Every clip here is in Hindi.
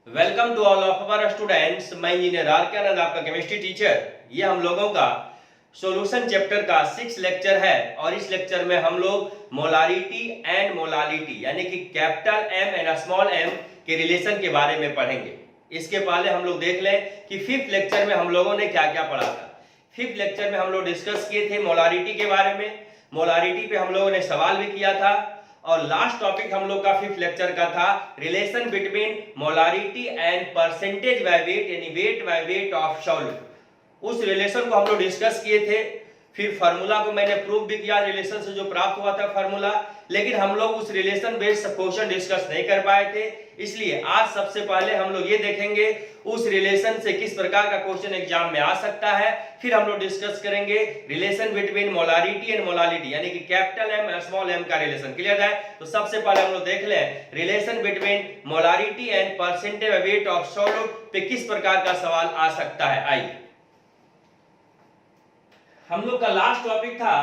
Welcome to all of our students. मैं इंजीनियर आर के आनंद, आपका केमिस्ट्री टीचर। ये हम लोगों का सॉल्यूशन चैप्टर का 6 लेक्चर है और इस लेक्चर में हम लोग मोलारिटी एंड मोलालिटी यानी कि capital M and small M के रिलेशन के बारे में पढ़ेंगे। इसके पहले हम लोग देख लें कि 5th लेक्चर में हम लोगों ने क्या क्या पढ़ा था। 5th लेक्चर में हम लोग डिस्कस किए थे मोलारिटी के बारे में। मोलारिटी पे हम लोगों ने सवाल भी किया था और लास्ट टॉपिक हम लोग का 5th लेक्चर का था relation between molarity and percentage by weight यानी weight by weight of solute. उस रिलेशन को हम लोग डिस्कस किए थे। फिर फार्मूला को मैंने प्रूव भी किया, रिलेशन से जो प्राप्त हुआ था फार्मूला, लेकिन हम लोग उस रिलेशन बेस्ड क्वेश्चन डिस्कस नहीं कर पाए थे। इसलिए आज सबसे पहले हम लोग ये देखेंगे उस रिलेशन से किस प्रकार का क्वेश्चन एग्जाम में आ सकता है। फिर हम लोग डिस्कस करेंगे relation between molarity and molality यानी कि कैपिटल एम और स्मॉल एम का रिलेशन। क्लियर है? तो सबसे पहले हम लोग देख लें relation between molarity and percentage wait of solute पे किस प्रकार का सवाल आ सकता है। आइए, हम लोग का लास्ट टॉपिक था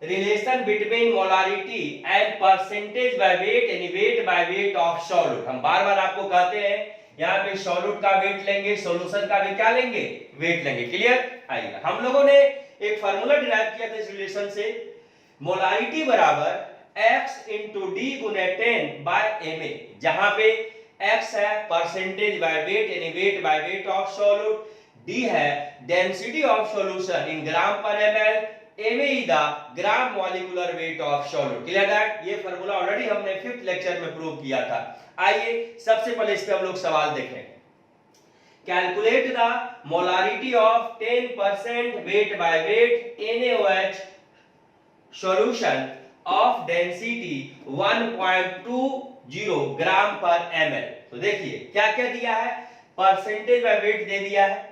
relation between molarity and percentage by weight यानी weight by weight of solute. हम बार बार आपको कहते हैं यहाँ पे सॉल्यूट का वेट लेंगे, सॉल्यूशन का भी क्या लेंगे, वेट लेंगे। क्लियर? आइए, हम लोगों ने एक फार्मूला डिराइव किया था इस रिलेशन से, मोलारिटी बराबर x इंटू डी गुने 10 बाय ma, जहां पे x है परसेंटेज बाय वेट यानी weight by weight of solute, d है डेंसिटी ऑफ सॉल्यूशन इन ग्राम पर ml, ma is the gram molecular weight of solute. Clear that? ये फार्मूला ऑलरेडी हमने 5th लेक्चर में प्रूव किया था। आइए सबसे पहले इस पे हम लोग सवाल देखें। Calculate the molarity of 10% wait by wait NaOH solution of density 1.20 ग्राम पर ml। तो देखिए क्या क्या दिया है, परसेंटेज बाय वेट दे दिया है,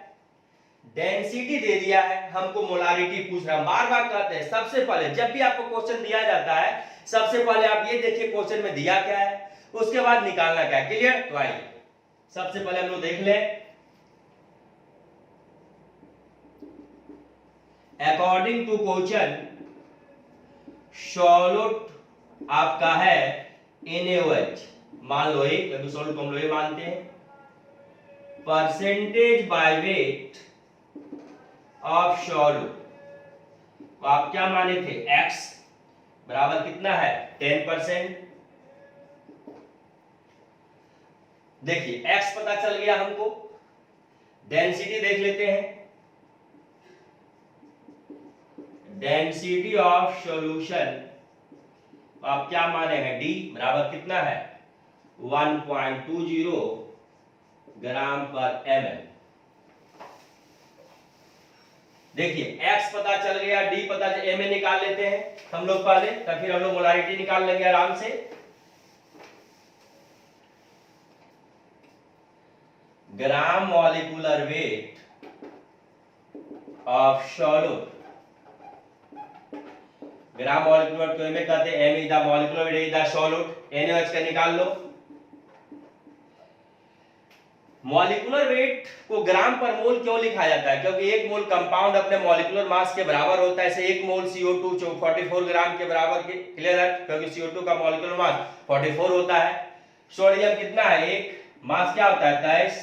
डेंसिटी दे दिया है, हमको मोलारिटी पूछ रहा है। बार बार कहते हैं सबसे पहले जब भी आपको क्वेश्चन दिया जाता है सबसे पहले आप ये देखिए क्वेश्चन में दिया क्या है, उसके बाद निकालना क्या है। क्लियर? तो आइए सबसे पहले हम लोग देख लें। अकॉर्डिंग टू क्वेश्चन सॉल्यूट आपका है NaOH, मान लो एक, क्योंकि सॉल्यूट हम लोग ये मानते हैं। Percentage by weight of solute, तो आप क्या माने थे, x बराबर कितना है 10%। देखिए x पता चल गया हमको, डेंसिटी देख लेते हैं। डेंसिटी ऑफ सॉल्यूशन आप क्या माने हैं, d बराबर कितना है 1.20 ग्राम पर ml। देखिए x पता चल गया, d पता चल, ma निकाल लेते हैं हम लोग पहले, तब फिर हम लोग मोलारिटी निकाल लेंगे आराम से। ग्राम molecular weight of solute, gram molecular wait को में कहते हैं, m is the molecular weight is the solute, NaOH का निकाल लो। मॉलिक्यूलर वेट को ग्राम पर मोल क्यों लिखा जाता है, क्योंकि एक मोल कंपाउंड अपने मॉलिक्यूलर मास के बराबर होता है। ऐसे एक मोल CO2 44 ग्राम के बराबर के। क्लियर है? क्योंकि CO2 का मॉलिक्यूलर मास 44 होता है। सोडियम कितना है, एक, मास क्या होता है 23।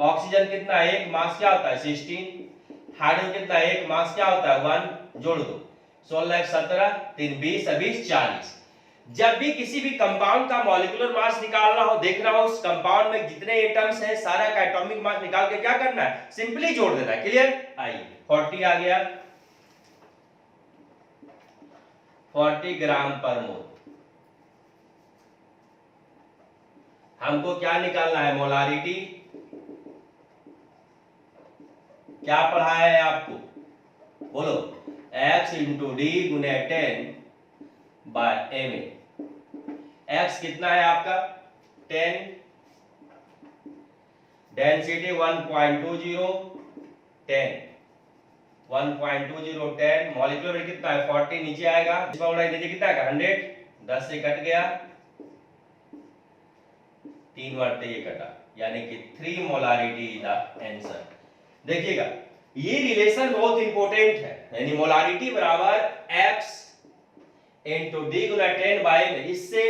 ऑक्सीजन कितना है, एक, मास क्या होता है 16। हाइड्रोजन कितना है, एक, मास क्या होता है 1, जोड़ दो 16 17 3 20 20 40। जब भी किसी भी कंपाउंड का मॉलिक्यूलर मास निकालना हो, देखना हो उस कंपाउंड में जितने एटम्स हैं सारा का एटॉमिक मास निकाल के क्या करना है, सिंपली जोड़ देना है। क्लियर? आइए 40 आ गया, 40 ग्राम पर मोल। हमको क्या निकालना है, मोलारिटी। क्या पढ़ा है आपको, बोलो, x इंटू डी गुने 10 बाय ma। x कितना है आपका 10, डेंसिटी 1.20 10, 1.20 10, मॉलिक्यूलर वेट कितना है 40, नीचे आएगा नीचे कितना है 100, 10 से कट गया, 3 वर्ड ये कटा, यानी कि 3 मोलारिटी इज द आंसर। देखिएगा ये रिलेशन बहुत इंपॉर्टेंट है, यानी मोलारिटी बराबर x इंटू डी गुना 10 बाय में। इससे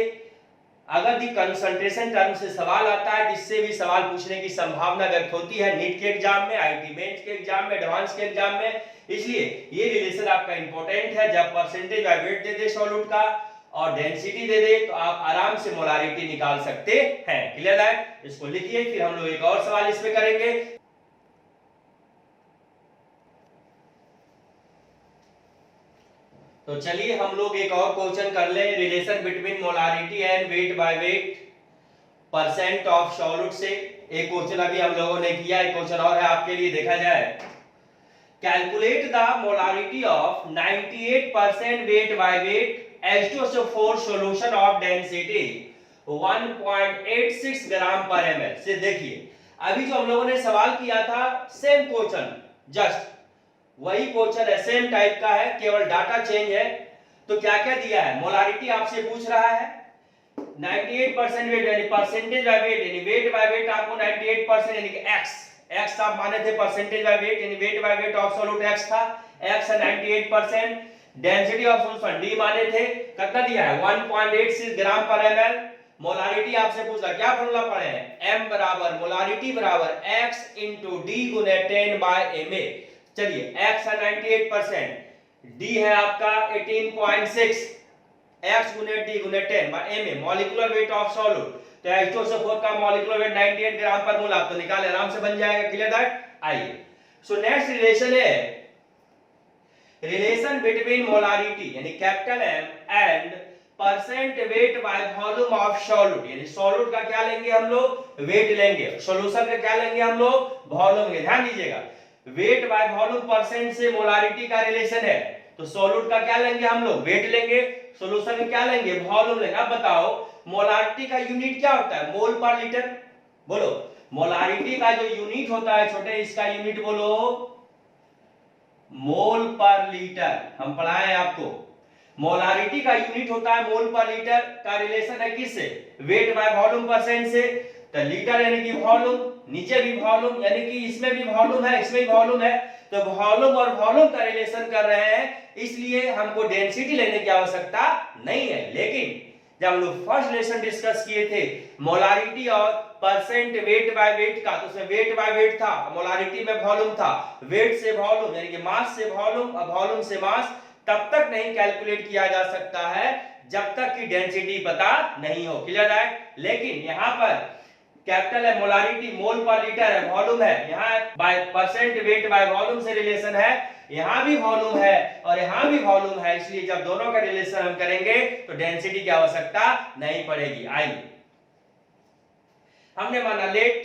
अगर दी कंसंट्रेशन टर्म से सवाल आता है, इससे भी सवाल पूछने की संभावना व्यक्त होती है नीट के एग्जाम में, आईटी मेंस के एग्जाम में, एडवांस के एग्जाम में। इसलिए ये रिलेशन आपका इंपॉर्टेंट है। जब percentage by wait they they solute का और डेंसिटी दे दे तो आप आराम से मोलारिटी निकाल सकते हैं। क्लियर है? इसको लिखिए, फिर हम लोग एक और सवाल इस पे करेंगे। तो चलिए हम लोग एक और क्वेश्चन कर ले, relation between molarity and weight by weight percent of solute से। एक क्वेश्चन अभी हम लोगों ने किया, एक क्वेश्चन और है आपके लिए, देखा जाए। Calculate the molarity of 98% wait by wait H2SO4 solution of density 1.86 ग्राम पर ml से। देखिए अभी जो हम लोगों ने सवाल किया था सेम क्वेश्चन, जस्ट वही क्वेश्चन है, सेम टाइप का है, केवल डाटा चेंज है। तो क्या क्या दिया है, मोलारिटी आपसे पूछ रहा है 98% वेट यानी परसेंटेज बाय वेट, यानी वेट बाय वेट आपको 98% यानी कि x आप माने थे परसेंटेज बाय वेट यानी weight by weight of solute x था, x है 98%। डेंसिटी ऑफ सॉल्यूशन d माने थे, कितना दिया है 1.86 ग्राम पर ml। मोलारिटी आपसे पूछा, क्या फॉर्मूला पढ़े हैं, m बराबर मोलारिटी बराबर x into d गुने 10 by ma। चलिए x है 98%, d है आपका 18.6, x गुने d गुने 10 by ma molecular weight of solute. तो H2SO4 का मॉलिक्यूलर वेट 98 ग्राम पर मोल, आप तो निकाले आराम से बन जाएगा। Clear that? आइए सो नेक्स्ट रिलेशन है रिलेशन बिटवीन मोलारिटी यानी capital M and percent weight by volume of solute. यानी सॉल्यूट का क्या लेंगे हम लोग, वेट लेंगे, सॉल्यूशन का क्या लेंगे हम लोग, वॉल्यूम लेंगे। ध्यान दीजिएगा, वेट बाय वॉल्यूम परसेंट से मोलारिटी का रिलेशन है, तो सॉल्यूट का क्या लेंगे हम लोग, वेट लेंगे, सॉल्यूशन का क्या लेंगे, वॉल्यूम लेंगे। अब बताओ मोलारिटी का यूनिट क्या होता है, मोल पर लीटर। बोलो मोलारिटी का जो यूनिट होता है छोटे, इसका यूनिट बोलो मोल पर लीटर। हम पढ़ाए आपको, मोलारिटी का यूनिट होता है मोल पर लीटर, का रिलेशन है किससे, वेट बाय वॉल्यूम परसेंट से। तो लीटर यानी कि वॉल्यूम, नीचे भी वॉल्यूम यानी कि इसमें भी वॉल्यूम है, इसमें भी वॉल्यूम है, तो वॉल्यूम और वॉल्यूम का रिलेशन कर रहे हैं, इसलिए हमको डेंसिटी लेने की आवश्यकता नहीं है। लेकिन जब हम लोग फर्स्ट लेसन डिस्कस किए थे मोलारिटी और परसेंट वेट बाय वेट का, तो उसमें वेट बाय वेट था, मोलारिटी में वॉल्यूम था, वेट से वॉल्यूम यानी कि मास से वॉल्यूम और वॉल्यूम से मास तब तक नहीं कैलकुलेट किया जा सकता है जब तक कि डेंसिटी पता नहीं हो। क्लियर है? लेकिन यहां पर कैपिटल है मोलारिटी, मोल पर लीटर है, वॉल्यूम है, यहाँ by percent weight by volume से रिलेशन है, यहां भी वॉल्यूम है और यहां भी वॉल्यूम है, इसलिए जब दोनों का रिलेशन हम करेंगे तो डेंसिटी की आवश्यकता नहीं पड़ेगी। आइए हमने माना let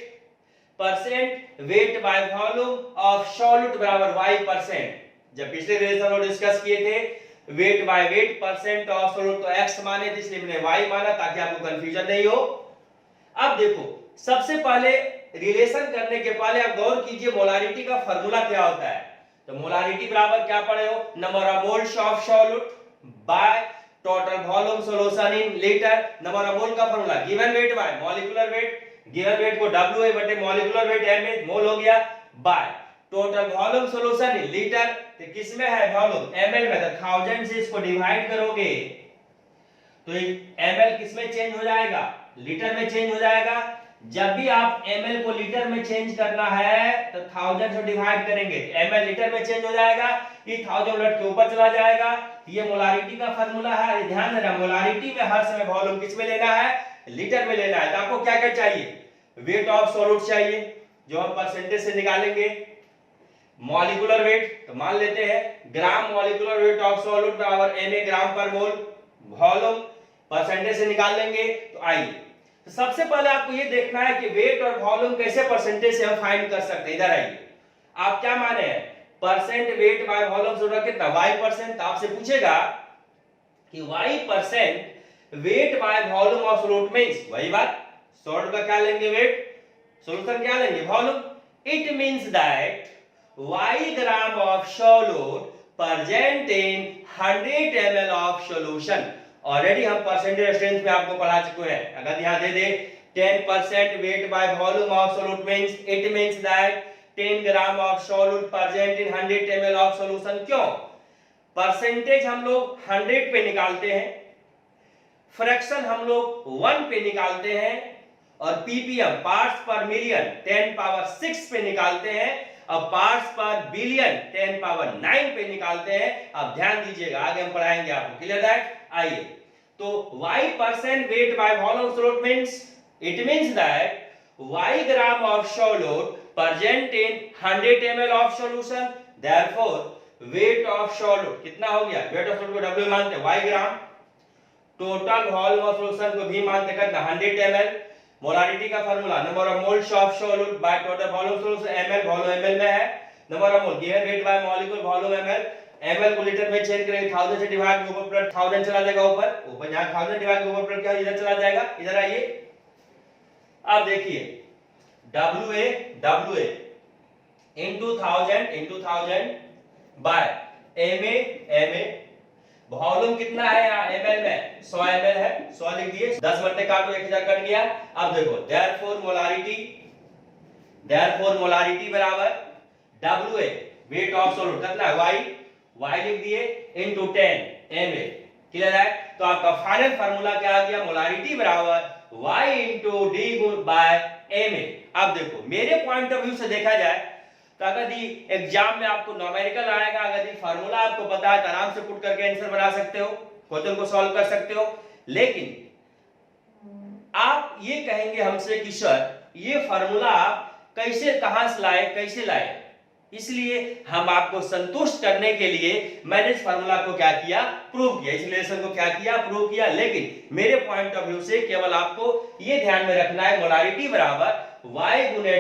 percent weight by volume of solute बराबर y%। जब पिछले रिलेशन को डिस्कस किए थे weight by weight percent of solute, तो x माने थे इसलिए मैंने y माना ताकि आपको कंफ्यूजन नहीं हो। अब देखो सबसे पहले रिलेशन करने के पहले आप गौर कीजिए मोलारिटी का फार्मूला क्या होता है। तो मोलारिटी बराबर क्या पढ़े हो, number of moles of solute by total volume solution in litre. Number of mole का formula given weight by molecular weight, given weight को W बटे मॉलिक्यूलर वेट m में मोल हो गया, by total volume solution in litre. तो किस में है वॉल्यूम, ml में, तो 1000 से इसको डिवाइड करोगे तो ml किस में चेंज हो जाएगा, लीटर में चेंज हो जाएगा। जब भी आप ml को लीटर में चेंज करना है तो 1000 से डिवाइड करेंगे, ml लीटर में चेंज हो जाएगा, ये 1000 उलट के ऊपर चला जाएगा। ये मोलारिटी का फार्मूला है, ध्यान देना मोलारिटी में हर समय वॉल्यूम किस में लेना है, लीटर में लेना है। तो आपको क्या क्या चाहिए, वेट ऑफ सॉल्यूट चाहिए जो हम परसेंटेज से निकालेंगे, मॉलिक्यूलर वेट तो मान लेते हैं ग्राम मॉलिक्यूलर वेट ऑफ सॉल्यूट बराबर ma ग्राम पर मोल, वॉल्यूम परसेंटेज से निकाल लेंगे। तो आइए तो सबसे पहले आपको ये देखना है कि वेट और वॉल्यूम कैसे परसेंटेज से हम फाइंड कर सकते हैं। इधर आइए, आप क्या माने हैं, percent weight by volume solute कितना y%। तो आपसे पूछेगा कि y% wait by volume of solute means वही बात, सॉल्यूट का क्या लेंगे वेट, सॉल्यूशन क्या लेंगे volume. It means that y gram of solute present in 100 ml of solution. Already हम परसेंटेज स्ट्रेंथ में आपको पढ़ा चुके हैं। अगर यहां दे दे 10% wait by volume of solute means it means that 10 gram of solute present in 100 ml of solution. क्यों, परसेंटेज हम लोग 100 पे निकालते हैं, फ्रैक्शन हम लोग 1 पे निकालते हैं और पीपीएम पार्ट्स पर मिलियन 10 पावर 6 पे निकालते हैं और पार्ट्स पर बिलियन 10 पावर 9 पे निकालते हैं। अब ध्यान दीजिएगा, आगे हम पढ़ाएंगे आपको। Clear that? आइए, तो y percent weight by volume solute means it means that y gram of solute present in 100 ml of solution, therefore weight of solute कितना हो गया? weight of solute को w मानते हैं, y gram, total volume of solution को v मानते कितना? 100 ml। मोलारिटी का formula number of moles of solute by total volume solution ml, volume ml में है, number of mole given weight bye molecule volume ml, ml को लीटर में चेंज करेंगे 1000 से डिवाइड ऊपर प्लस 1000 चला जाएगा, ऊपर जहां 1000 डिवाइड ऊपर प्लस क्या इधर चला जाएगा। इधर आइए, अब देखिए WA into 1000 by MA volume कितना है यहाँ ml में? 100 ml है, 100 लिख दिए, 10 बटे काटो 1000 कट गया। अब देखो therefore मोलारिटी बराबर WA वेट ऑफ सॉल्यूट कितना है? y लिख दिए into 10 ml। क्लियर है? तो आपका फाइनल फार्मूला क्या आ गया? मोलारिटी बराबर y into d by ma। अब देखो मेरे पॉइंट ऑफ व्यू से देखा जाए तो अगर ये एग्जाम में आपको न्यूमेरिकल आएगा, अगर ये फार्मूला आपको पता है तो आराम से पुट करके आंसर बना सकते हो, क्वेश्चन को सॉल्व कर सकते हो। लेकिन आप ये कहेंगे हमसे कि सर ये फार्मूला आप कैसे, कहां से लाए, कैसे लाए, इसलिए हम आपको संतुष्ट करने के लिए मैंने इस फार्मूला को क्या किया? प्रूव किया, इस रिलेशन को क्या किया? प्रूव किया। लेकिन मेरे पॉइंट ऑफ व्यू से केवल आपको ये ध्यान में रखना है मोलारिटी बराबर y गुने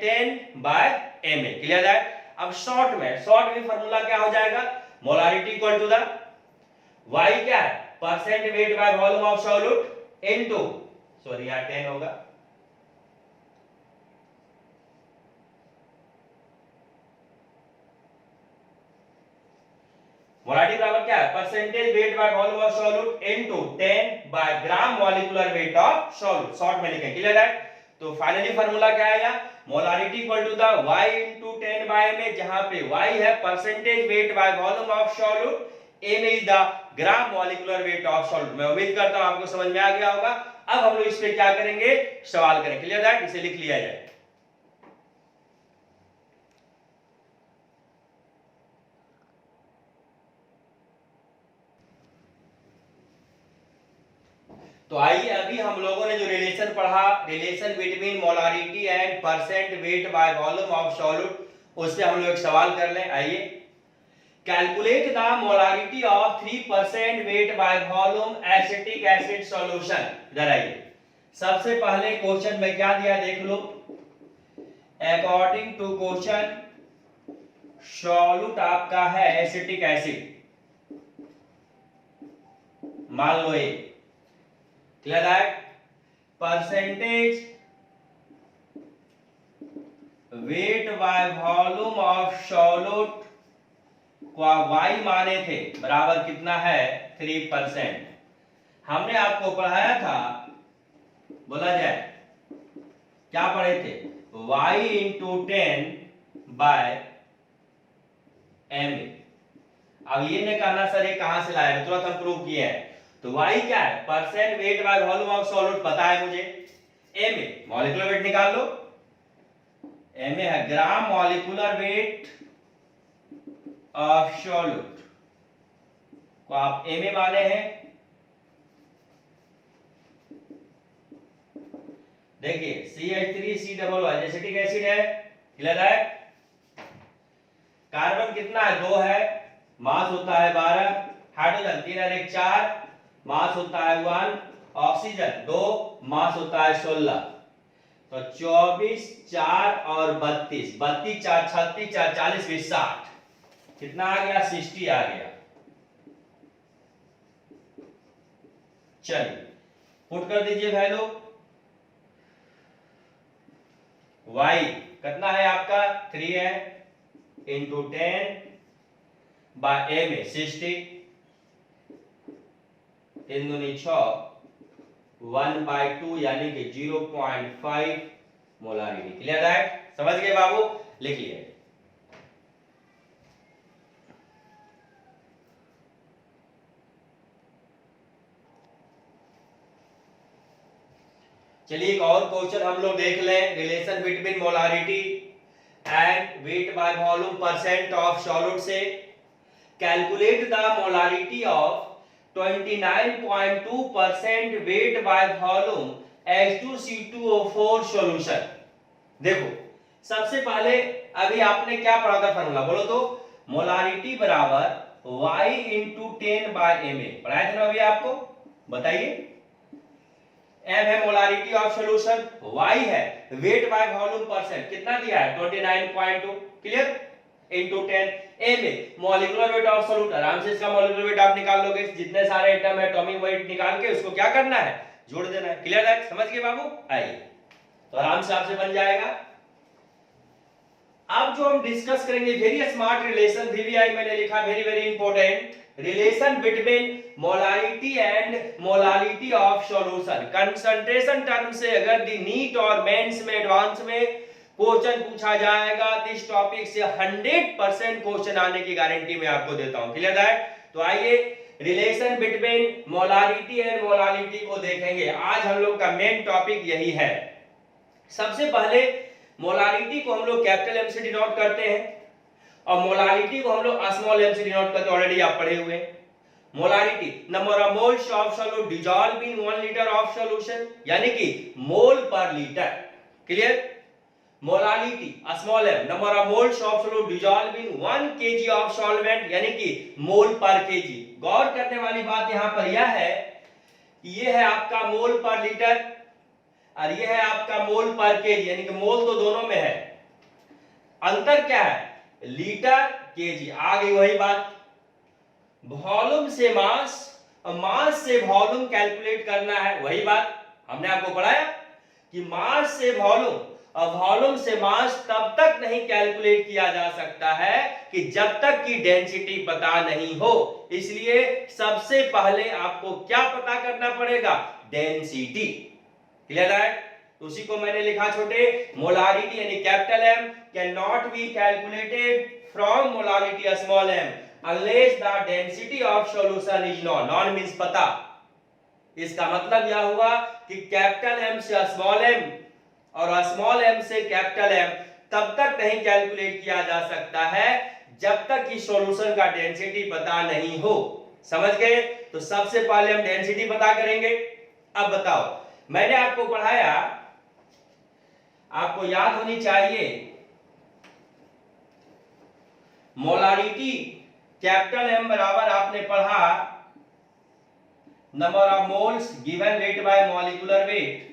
10 बाय ma। क्लियर है? अब शॉर्ट में फार्मूला क्या हो जाएगा? Molarity equal to the y क्या है? Percent weight by volume of solute into, sorry यहां 10 होगा, मोलारिटी बराबर क्या है? Percentage weight by volume of solute into 10 by gram molecular weight of solute, short में लिखें। क्लियर है? तो फाइनली फार्मूला क्या आया? Molarity equal to the y into 10 by ma, जहां पे y है percentage weight by volume of solute, ma is the gram molecular weight of solute. मैं उम्मीद करता हूं आपको समझ में आ गया होगा। अब हम लोग इस पे क्या करेंगे? सवाल करेंगे। क्लियर है? इसे लिख लिया जाए। तो आइए, अभी हम लोगों ने जो रिलेशन पढ़ा, relation between molarity and percent weight by volume of solute, उससे हम लोग एक सवाल कर लें। आइए, calculate the molarity of 3% wait by volume acetic acid solution. इधर आइए, सबसे पहले क्वेश्चन में क्या दिया देख लो। अकॉर्डिंग टू क्वेश्चन सॉल्यूट आपका है एसिटिक एसिड, मान लो ये। क्लियर है? Percentage weight by volume of solute को y माने थे बराबर कितना है? 3%। हमने आपको पढ़ाया था, बोला जाए क्या पढ़े थे? y into 10 by ma। अब ये ने कहना सर ये कहां से लाया, तुरंत हम प्रूव किए हैं। तो y क्या है? Percent weight by volume of solute पता है मुझे, ma मॉलिक्यूलर वेट निकाल लो, ma है ग्राम मॉलिक्यूलर वेट ऑफ सॉल्यूट को आप ma माने हैं। देखिए CH3COO एसिटिक एसिड है। क्लियर है? कार्बन कितना है? 2 है, मास होता है 12, हाइड्रोजन 3 और 1 4, मास होता है 1, ऑक्सीजन 2, मास होता है 16। तो 24 4 और 32, 32 4 36 4 40 20 60, कितना आ गया? 60 आ गया। चलिए पुट कर दीजिए वैल्यू। y कितना है आपका? 3 है, इंटू 10 बाय a में 60, 3 दूनी 6, 1/2 यानी कि 0.5 मोलारिटी। क्लियर है? समझ गए बाबू? लिख लिए। चलिए एक और क्वेश्चन हम लोग देख लें, relation between molarity and weight by volume percent of solid से। Calculate the molarity of 29.2% weight by volume H2C2O4 solution. देखो सबसे पहले अभी आपने क्या पढ़ा था फॉर्मूला, बोलो तो। मोलारिटी बराबर Y इंटू 10/ma पढ़ाया था ना अभी आपको, बताइए। M है मोलारिटी ऑफ सॉल्यूशन, Y है वेट बाय वॉल्यूम परसेंट, कितना दिया है 29.2, clear, into 10, ma molecular weight of solute. आराम से इसका मॉलिक्यूलर वेट आप निकाल लोगे, जितने सारे एटम है एटॉमिक वेट निकाल के उसको क्या करना है, जोड़ देना है। क्लियर है, समझ गए बाबू? आइए तो आराम से आपसे बन जाएगा। अब जो हम डिस्कस करेंगे वेरी स्मार्ट रिलेशन, VVI मैंने लिखा, very very important, relation between molarity and molality of solution. Concentration term से अगर दी नीट और मेंस में एडवांस में क्वेश्चन पूछा जाएगा तो इस टॉपिक से 100% क्वेश्चन आने की गारंटी मैं आपको देता हूं। क्लियर है? तो आइए relation between molarity and molality को देखेंगे। आज हम लोग का मेन टॉपिक यही है। सबसे पहले मोलारिटी को हम लोग कैपिटल एम से डिनोट करते हैं और मोलालिटी को हम लोग स्मॉल एम से डिनोट करते हैं, ऑलरेडी आप पढ़े हुए हैं। Molarity number of moles of solute dissolve in 1 litre of solution, यानी कि मोल पर litre. Clear? Molality small m number of moles of solute dissolve in 1 kg of solvent, यानी कि मोल पर केजी। गौर करने वाली बात यहां पर यह है कि ये है आपका मोल पर लीटर और ये है आपका मोल पर केजी, यानी कि मोल तो दोनों में है, अंतर क्या है, लीटर केजी। आ गई वही बात, वॉल्यूम से मास और मास से वॉल्यूम कैलकुलेट करना है, वही बात हमने आपको पढ़ाया कि मास से वॉल्यूम और वॉल्यूम से मास तब तक नहीं कैलकुलेट किया जा सकता है कि जब तक कि डेंसिटी पता नहीं हो। इसलिए सबसे पहले आपको क्या पता करना पड़ेगा, डेंसिटी। क्लियर है? तो उसी को मैंने लिखा छोटे, मोलारिटी यानी capital M can not be calculated from molarity small m unless the density of solution is known. Non means पता। इसका मतलब यह हुआ कि कैपिटल M से स्मॉल m और स्मॉल m से कैपिटल M तब तक नहीं कैलकुलेट किया जा सकता है जब तक कि सॉल्यूशन का डेंसिटी पता नहीं हो। समझ गए? तो सबसे पहले हम डेंसिटी पता करेंगे। अब बताओ, मैंने आपको पढ़ाया, आपको याद होनी चाहिए, मोलारिटी कैपिटल M बराबर आपने पढ़ा number of moles given weight by molecular wait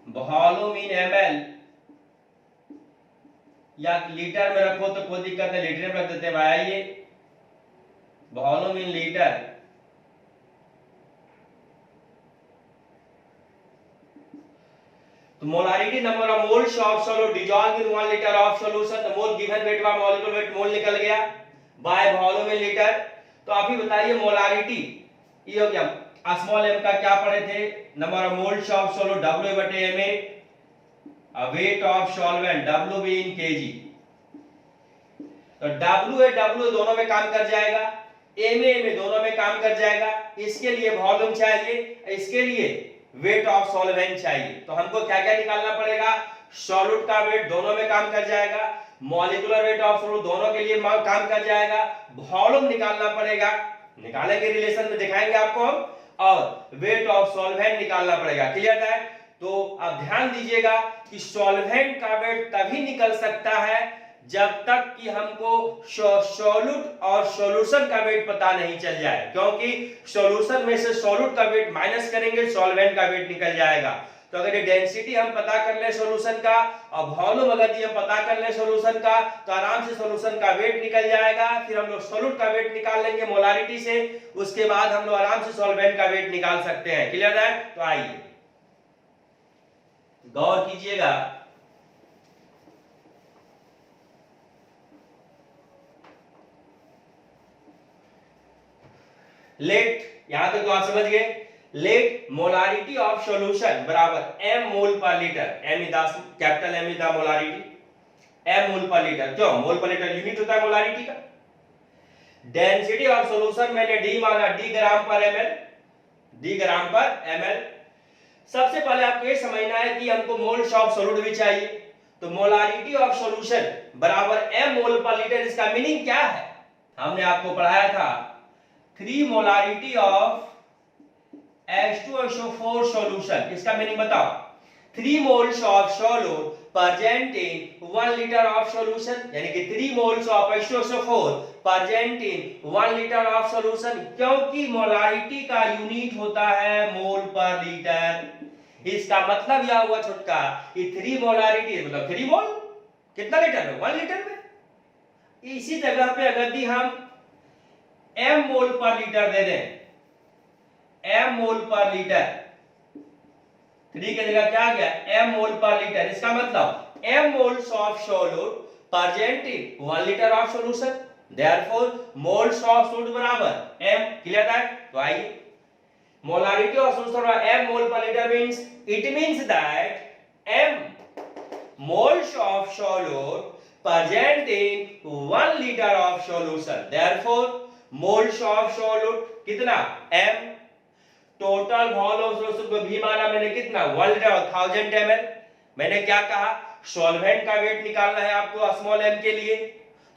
volume in ml, या लीटर में रखो तो कोई दिक्कत नहीं, लीटर में रख देते हैं भाई। आइए वॉल्यूम इन लीटर, तो molarity number of moles of solute dissolve in 1 litre of solution, तो mole given weight by molecular weight, mole निकल गया, बाय वॉल्यूम इन लीटर। तो आप ही बताइए मोलारिटी ये हो गया। स्मॉल m का क्या पढ़े थे, number of moles of solute W/ma, wait of solvent W in kg। तो W है, W दोनों में काम कर जाएगा, ma में दोनों में काम कर जाएगा। इसके लिए वॉल्यूम चाहिए, इसके लिए वेट ऑफ सॉल्वेंट चाहिए। तो हमको क्या क्या निकालना पड़ेगा, सॉल्यूट का वेट दोनों में काम कर जाएगा, मॉलिक्यूलर वेट ऑफ सॉल्यूट दोनों के लिए काम कर जाएगा, वॉल्यूम निकालना पड़ेगा, निकालेंगे रिलेशन में दिखाएंगे आपको हम, और वेट ऑफ सॉल्वेंट निकालना पड़ेगा। क्लियर है? तो अब ध्यान दीजिएगा कि सॉल्वेंट का वेट तभी निकल सकता है जब तक कि हमको सॉल्यूट और सॉल्यूशन का वेट पता नहीं चल जाए, क्योंकि सॉल्यूशन में से सॉल्यूट का वेट माइनस करेंगे, सॉल्वेंट का वेट निकल जाएगा। तो अगर ये डेंसिटी हम पता कर ले सॉल्यूशन का और वॉल्यूम अगर ये पता कर ले सॉल्यूशन का, तो आराम से सॉल्यूशन का वेट निकल जाएगा। फिर हम लोग सॉल्यूट का वेट निकाल लेंगे मोलारिटी से, उसके बाद हम लोग आराम से सॉल्वेंट का वेट निकाल सकते हैं। क्लियर है? तो आइए गौर कीजिएगा, लेट, यहां तक तो आप समझ गए। लेट मोलारिटी ऑफ सॉल्यूशन बराबर m मोल पर litre, m is the capital M is the molarity, m मोल पर लीटर। क्यों? मोल पर लीटर यूनिट होता है मोलारिटी का। डेंसिटी ऑफ सॉल्यूशन मैंने d माना, d ग्राम पर ml, d ग्राम पर ml। सबसे पहले आपको ये समझना है कि हमको मोल्स ऑफ सॉल्यूट भी चाहिए, तो मोलारिटी ऑफ सॉल्यूशन बराबर m मोल पर लीटर। इसका मीनिंग क्या है? हमने आपको पढ़ाया था 3 मोलारिटी ऑफ H2SO4 सॉल्यूशन। इसका मीनिंग बताओ। 3 moles of solute present in 1 liter of solution, यानी कि 3 moles of H2SO4 present in 1 liter of solution, क्योंकि मोलारिटी का यूनिट होता है मोल पर लीटर। इसका मतलब यह हुआ छोटका कि 3 मोलारिटी मतलब 3 मोल कितना लीटर में? 1 लीटर में। इसी जगह पे अगर दी हम m मोल पर लीटर दे दें, m मोल पर लीटर, 3 की जगह क्या आ गया? m मोल पर लीटर। इसका मतलब m moles of solute present in 1 liter of solution, therefore moles of solute बराबर m। क्लियर है? तो आइए, molarity of solution बराबर m मोल पर litre means it means that m moles of solute present in 1 liter of solution, therefore moles of solute कितना? m। टोटल वॉल्यूम सॉल्यूशन को भी माना मैंने कितना? 1 लीटर और 1000 ml। मैंने क्या कहा? सॉल्वेंट का वेट निकालना है आपको स्मॉल m के लिए,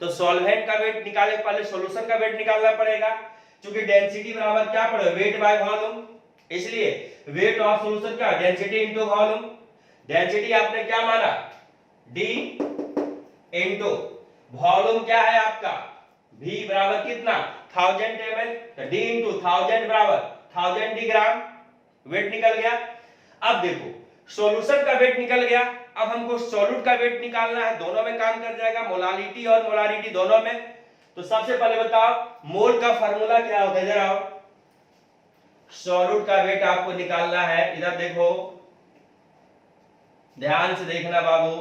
तो सॉल्वेंट का वेट निकालने के पहले सॉल्यूशन का वेट निकालना पड़ेगा, क्योंकि डेंसिटी बराबर क्या पड़ेगा? Wait by volume. इसलिए वेट ऑफ सॉल्यूशन क्या? Density into volume. डेंसिटी आपने क्या माना? d इनटू वॉल्यूम क्या है आपका? v बराबर कितना? 1000 ml, तो d इनटू 1000 बराबर 1000 डी ग्राम। वेट निकल गया। अब देखो, सॉल्यूशन का वेट निकल गया, अब हमको सॉल्यूट का वेट निकालना है। दोनों में काम कर जाएगा, मोलालिटी और मोलारिटी दोनों में। तो सबसे पहले बताओ मोल का फार्मूला क्या होता है? इधर आओ, सॉल्यूट का वेट आपको निकालना है। इधर देखो, ध्यान से देखना बाबू।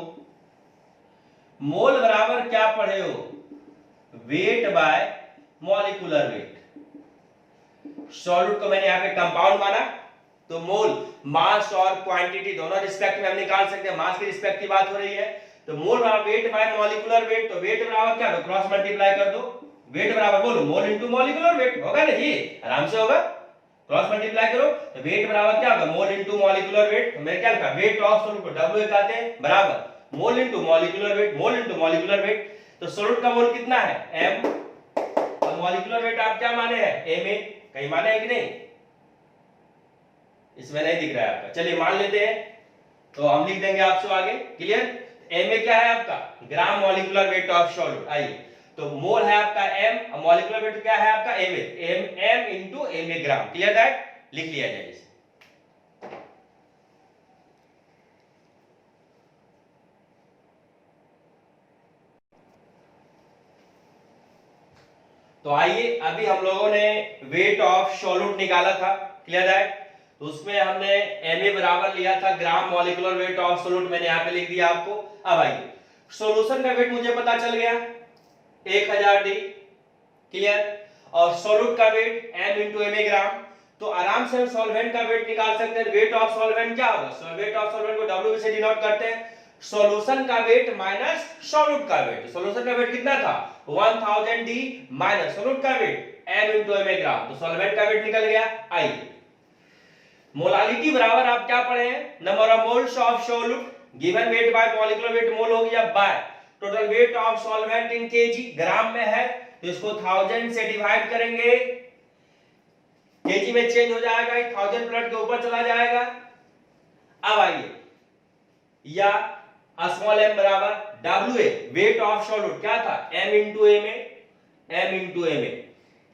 मोल बराबर क्या पढ़े हो? Wait by molecular weight. Solute को मैंने यहाँ पे कंपाउंड माना, तो मोल मास और क्वांटिटी दोनों रिस्पेक्ट में हम निकाल सकते हैं। मास की रिस्पेक्ट की बात हो रही है, तो मोल बराबर वेट बाय मॉलिक्यूलर वेट। तो वेट बराबर क्या? क्रॉस मल्टीप्लाई कर दो। वेट बराबर बोलो मोल इनटू मॉलिक्यूलर वेट, होगा ना जी? आराम से होगा। क्रॉस मल्टीप्लाई करो तो वेट बराबर क्या होगा? Mole into molecular wait. तो मैंने क्या लिखा? वेट ऑफ सॉल्यूट को W कहते हैं बराबर मोल इनटू मॉलिक्यूलर वेट। मोल इनटू मॉलिक्यूलर वेट, तो सॉल्यूट का मोल कितना है? m, और मॉलिक्यूलर वेट आप क्या माने हैं? Ma। कहीं माने है कि नहीं? इसमें नहीं दिख रहा है आपका। चलिए मान लेते हैं, तो हम लिख देंगे आपसे आगे। क्लियर? ma क्या है आपका? ग्राम मॉलिक्यूलर वेट ऑफ सॉल्यूट। आइए, तो मोल है आपका m और मॉलिक्यूलर वेट क्या है आपका? m into ma gram. Clear that? लिख लिया जाए इसे। तो आइए, अभी हम लोगों ने वेट ऑफ सॉल्यूट निकाला था। क्लियर है? तो उसमें हमने Ma बराबर लिया था ग्राम मॉलिक्यूलर वेट ऑफ सॉल्यूट। मैंने यहाँ पे लिख दिया आपको। अब आइए, सॉल्यूशन का वेट मुझे पता चल गया 1000 डी। क्लियर? और सॉल्यूट का वेट m इंटू Ma ग्राम। तो आराम से हम सॉल्वेंट का वेट निकाल सकते हैं। वेट ऑफ सॉल्वेंट क्या होगा? वेट ऑफ सॉल्वेंट को W से डिनोट करते हैं। सॉल्यूशन का वेट माइनस सॉल्यूट का वेट। सॉल्यूशन का वेट कितना था? 1000 डी माइनस सॉल्यूट का वेट m इंटू Ma ग्राम। तो सॉल्वेंट का वेट निकल गया। आइए, मोलालिटी बराबर आप क्या पढ़े हैं? Number of moles of solute given weight by molecular weight mole हो गया by total weight of solvent in kg. Gram में है तो इसको 1000 से डिवाइड करेंगे, केजी में चेंज हो जाएगा, 1000 प्लस के ऊपर चला जाएगा। अब आइए, या स्मॉल m बराबर WA वेट ऑफ सॉल्यूट क्या था? m into Ma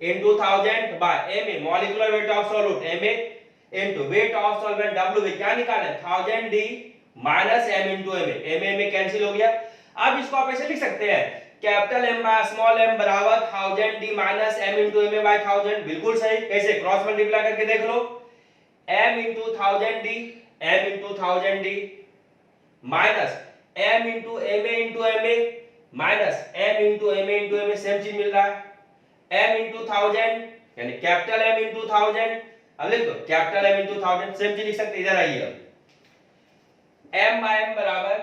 into 1000 by Ma molecular weight of solute Ma into weight of solvent W क्या निकाले? 1000 D minus m into Ma cancel हो गया। अब इसको आप ऐसे लिख सकते हैं, capital M by small m बराबर 1000 D minus m into Ma by 1000। बिल्कुल सही। कैसे? क्रॉस मल्टीप्लाई करके देख लो। m into 1000 D minus m into Ma minus m into Ma same चीज मिल रहा है। m इंटू 1000 यानी कैपिटल M इंटू 1000। अब लिख दो कैपिटल M इंटू 1000, सेम चीज लिख सकते। इधर आइए, अब m बाय m बराबर,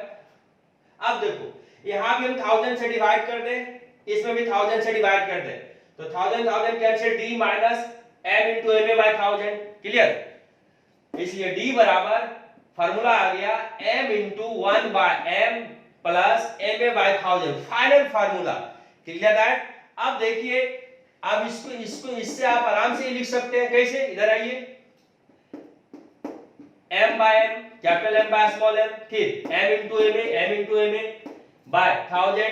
अब देखो यहां भी हम 1000 से डिवाइड कर दें, इसमें भी 1000 से डिवाइड कर दें, तो 1000 cancel D minus m into Ma by 1000। Clear? इसलिए D बराबर फार्मूला आ गया m into 1/m plus ma by 1000, final formula. Clear that? अब देखिए, अब इसको इससे आप आराम से लिख सकते हैं। कैसे? इधर आइए, m by m, capital M by small m, फिर m into ma by 1000।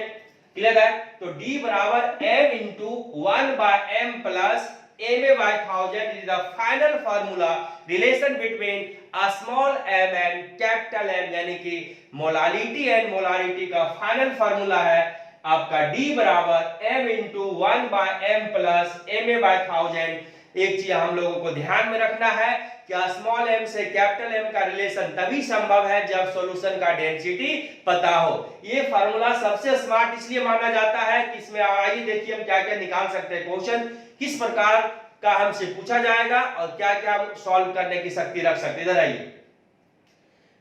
Clear है? तो D बराबर m into 1/m plus ma by 1000 is the final formula relation between a small m and capital M, यानी कि मोलालिटी एंड मोलारिटी का फाइनल फार्मूला है आपका D बराबर m into 1/m plus ma by 1000। एक चीज हम लोगों को ध्यान में रखना है कि स्मॉल m से कैपिटल M का रिलेशन तभी संभव है जब सॉल्यूशन का डेंसिटी पता हो। ये फार्मूला सबसे स्मार्ट इसलिए माना जाता है कि इसमें आइए देखिए हम क्या क्या निकाल सकते हैं। क्वेश्चन किस प्रकार का हमसे पूछा जाएगा और क्या क्या हम सॉल्व करने की शक्ति रख सकते हैं। इधर आइए,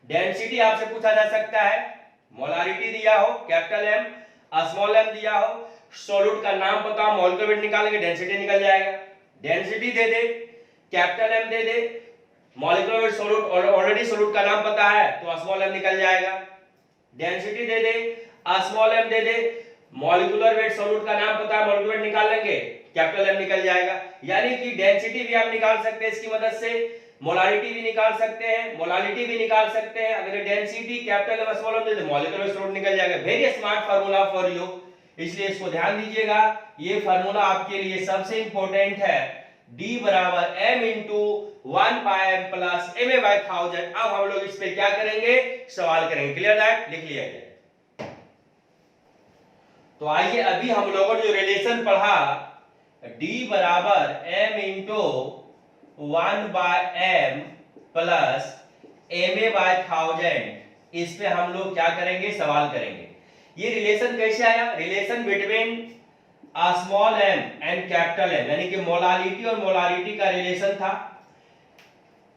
डेंसिटी आपसे पूछा जा सकता है, मोलारिटी दिया हो कैपिटल M, स्मॉल m दिया हो, सॉल्यूट का नाम पता हो, मोल का वेट निकालेंगे, डेंसिटी निकल जाएगा। डेंसिटी दे दे, कैपिटल M दे दे, molecular weight solute already solute का नाम पता है तो स्मॉल m निकल जाएगा। डेंसिटी दे दे, स्मॉल m दे दे, मॉलिक्यूलर वेट सॉल्यूट का नाम पता है, मॉलिक्यूलर वेट निकाल लेंगे, कैपिटल M निकल जाएगा। यानी कि डेंसिटी भी आप निकाल सकते हैं इसकी मदद से, मोलारिटी भी निकाल सकते हैं, मोलालिटी भी निकाल सकते हैं। अगर density capital M small m दे दे, मॉलिक्यूलर वेट सॉल्यूट निकल जाएगा। Very smart formula for you, इसलिए इसको ध्यान दीजिएगा। ये फार्मूला आपके लिए सबसे इंपॉर्टेंट है, D बराबर m into 1/m plus ma by 1000। अब हम लोग इस पे क्या करेंगे? सवाल करेंगे। Clear that? लिख लिया जाए। तो आइए, अभी हम लोगों ने जो रिलेशन पढ़ा D बराबर m into 1/m plus ma by 1000, इस पे हम लोग क्या करेंगे? सवाल करेंगे। ये रिलेशन कैसे आया? Relation between small m and capital M, यानी कि मोलालिटी और मोलारिटी का रिलेशन था।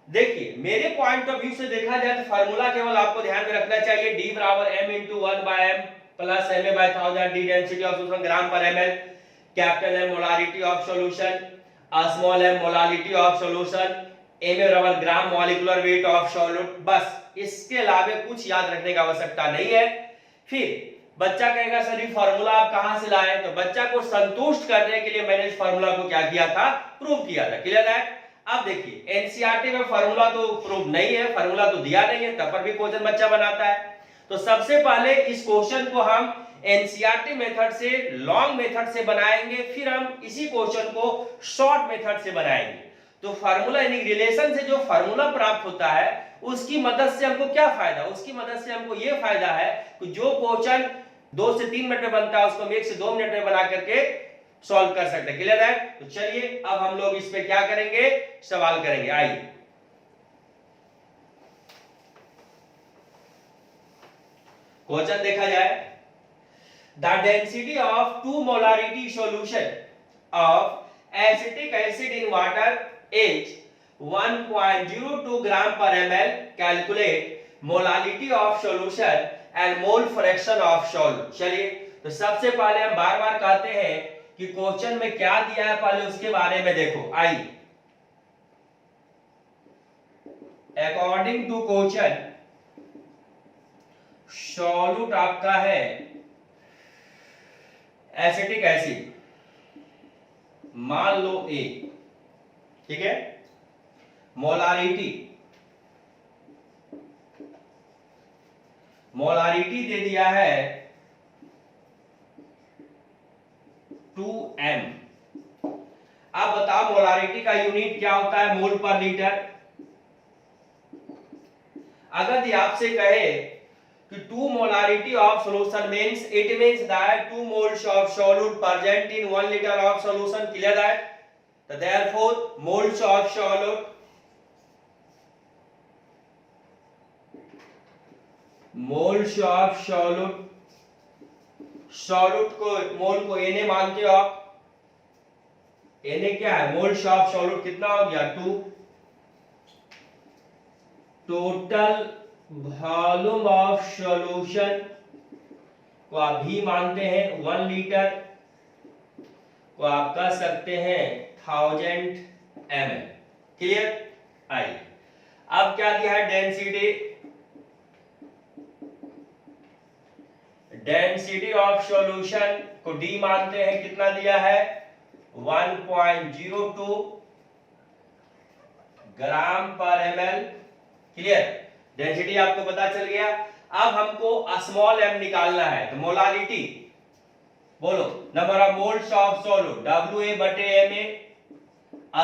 देखिए, मेरे पॉइंट ऑफ व्यू से देखा जाए तो फार्मूला केवल आपको ध्यान में रखना चाहिए, D बराबर m into 1/m plus ma by 1000, D density of solution gram पर ml, capital M molarity of solution, small m molality of solution, ma बराबर gram molecular weight of solute. बस इसके अलावा कुछ याद रखने की आवश्यकता नहीं है। फिर बच्चा कहेगा सर ये फार्मूला आप कहां से लाए? तो बच्चा को संतुष्ट करने के लिए मैंने इस फार्मूला को क्या किया था? प्रूव किया था। क्लियर है? अब देखिए, एनसीईआरटी में फार्मूला तो प्रूव नहीं है, फार्मूला तो दिया नहीं है, तब पर भी क्वेश्चन बच्चा बनाता है। तो सबसे पहले इस क्वेश्चन को हम एनसीईआरटी मेथड से, लॉन्ग मेथड से बनाएंगे, फिर हम इसी क्वेश्चन को शॉर्ट मेथड से बनाएंगे। तो फार्मूला यानी रिलेशन से जो फार्मूला प्राप्त होता है उसकी मदद से हमको क्या फायदा? उसकी मदद से हमको ये फायदा है कि जो क्वेश्चन 2 से 3 मिनट में बनता है उसको हम 1 से 2 मिनट में बना करके सॉल्व कर सकते हैं। क्लियर है? तो चलिए अब हम लोग इस पे क्या करेंगे? सवाल करेंगे। आइए, क्वेश्चन देखा जाए। The density of 2 molarity solution of acetic acid in water is 1.02 ग्राम पर ml। Calculate molality of solution and mole fraction of solute. चलिए, तो सबसे पहले हम बार बार कहते हैं कि क्वेश्चन में क्या दिया है पहले उसके बारे में देखो। आइए, अकॉर्डिंग टू क्वेश्चन सॉल्यूट आपका है एसिटिक एसिड, मान लो A, ठीक है। मोलारिटी दे दिया है 2m। अब बताओ मोलारिटी का यूनिट क्या होता है? मोल पर लीटर। अगर आपसे कहे कि 2 molarity of solution means it means that 2 moles of solute present in 1 litre of solution. Clear that? तो therefore moles of solute, moles of solute, solute को मोल को Na मानते हो आप। Na क्या है? मोल्स ऑफ सॉल्यूट कितना हो गया? 2। टोटल वॉल्यूम ऑफ सॉल्यूशन को आप भी मानते हैं 1 लीटर को आप कह सकते हैं 1000 ml। क्लियर? आइए अब क्या दिया है, डेंसिटी, डेंसिटी ऑफ सॉल्यूशन को डी मानते हैं, कितना दिया है 1.02 ग्राम पर ml। क्लियर, डेंसिटी आपको पता चल गया। अब हमको स्मॉल m निकालना है, तो मोलालिटी बोलो, number of moles of solute WA बटे MA,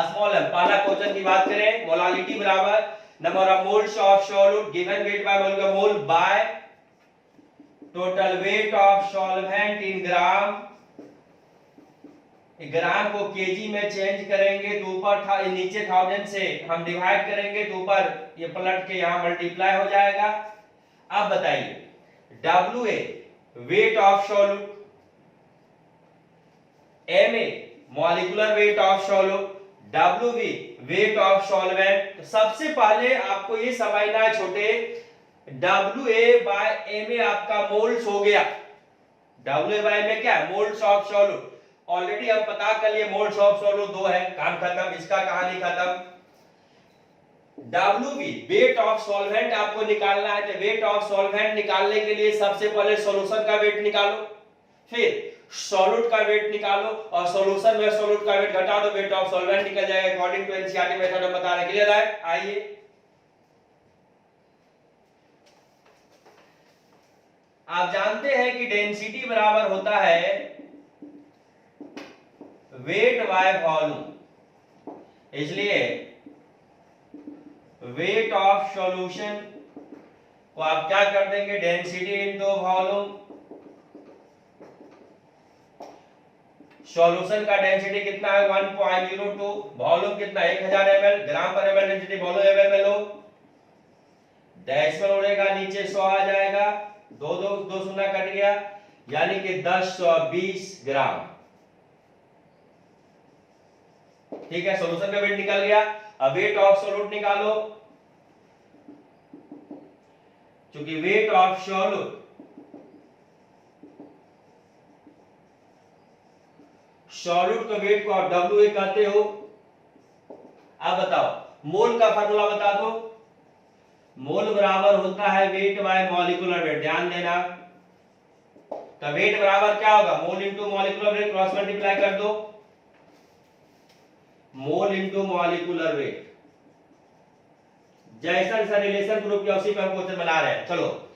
स्मॉल m पहला क्वेश्चन की बात करें, मोलालिटी बराबर number of moles of solute given weight by mole mole bye total weight of solvent इन ग्राम। ग्राम को केजी में चेंज करेंगे तो ऊपर था, नीचे 1000 से हम डिवाइड करेंगे तो ऊपर ये पलट के यहां मल्टीप्लाई हो जाएगा। अब बताइए WA weight of solute, MA molecular weight of solute, WB wait of solvent. तो सबसे पहले आपको ये समझना है छोटे, WA by MA आपका मोल्स हो गया। WA by MA क्या है, मोल्स ऑफ सॉल्यूट। ऑलरेडी हम पता कर लिए मोल्स ऑफ सॉल्यूट 2 है, काम खत्म, इसका कहानी खत्म। WB वेट ऑफ सॉल्वेंट आपको निकालना है, तो वेट ऑफ सॉल्वेंट निकालने के लिए सबसे पहले सॉल्यूशन का वेट निकालो, फिर सॉल्यूट का वेट निकालो, और सॉल्यूशन में सॉल्यूट का वेट घटा दो, वेट ऑफ सॉल्वेंट निकल जाएगा अकॉर्डिंग टू एनसीईआरटी मेथड हम बता रहे। क्लियर है? आइए आप जानते हैं कि डेंसिटी बराबर होता है वेट बाय वॉल्यूम, इसलिए वेट ऑफ सॉल्यूशन को आप क्या कर देंगे, डेंसिटी इनटू वॉल्यूम। सॉल्यूशन का डेंसिटी कितना है 1.02, वॉल्यूम कितना 1000 ml, ग्राम पर ml डेंसिटी, वॉल्यूम ml में लो, डेसिमल उड़ेगा नीचे 100 आ जाएगा, दो शून्य कट गया, यानी कि 1020 ग्राम। ठीक है, सॉल्यूशन का वेट निकल गया। अब वेट ऑफ सॉल्यूट निकालो, क्योंकि वेट ऑफ सॉल्यूट सॉल्यूट के वेट को आप WA कहते हो। अब बताओ मोल का फार्मूला बता दो, मोल बराबर होता है वेट बाय मॉलिक्यूलर वेट, ध्यान देना। तो वेट बराबर क्या होगा, mole into molecular weight, cross multiply कर दो, मोल इनटू मॉलिक्यूलर वेट। जैसा सा रिलेशन ग्रुप या उसी पे हम क्वेश्चन बना रहे हैं। चलो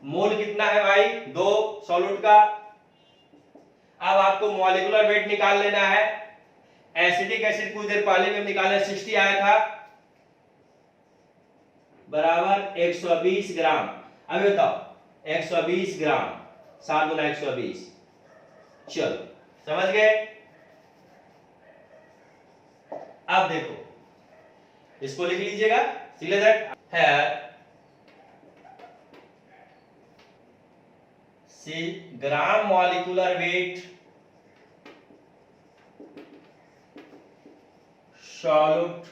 मोल कितना है भाई 2 सॉल्यूट का। अब आपको मॉलिक्यूलर वेट निकाल लेना है। एसिटिक एसिड कुछ देर पहले में निकाले 60 आया था, बराबर 120 ग्राम। अभी बताओ 120 ग्राम 7 गुना 120, चलो समझ गए। अब देखो इसको लिख लीजिएगा, सीधे दैट है सी ग्राम मॉलिक्यूलर वेट सॉल्यूट